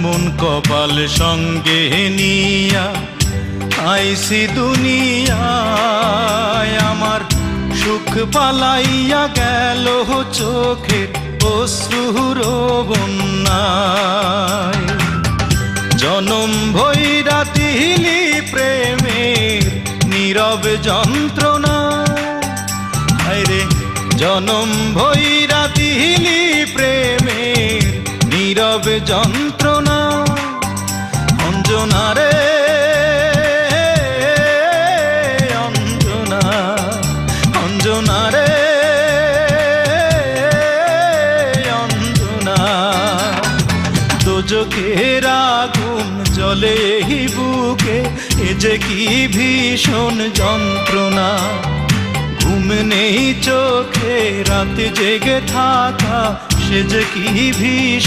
এমন কপাল সঙ্গে নিয়া আইসি দুনিয়ায়, আমার সুখ পালাইয়া গেল চোখের অশ্রুর বন্যায়। জনম ভৈরা দিলি প্রেমের নীরব যন্ত্রণা, হায়রে জনম ভৈরা দিলি প্রেমের নীরব যন্ত্রণা। অঞ্জনা রে অঞ্জনা, অঞ্জনা রে অঞ্জনা, দোজখের আগুন জ্বলে এই বুকে, এ যে কি ভীষণ যন্ত্রণা। ঘুম নেই চোখে রাতে জেগে থাকা, সে যে কি ভীষণ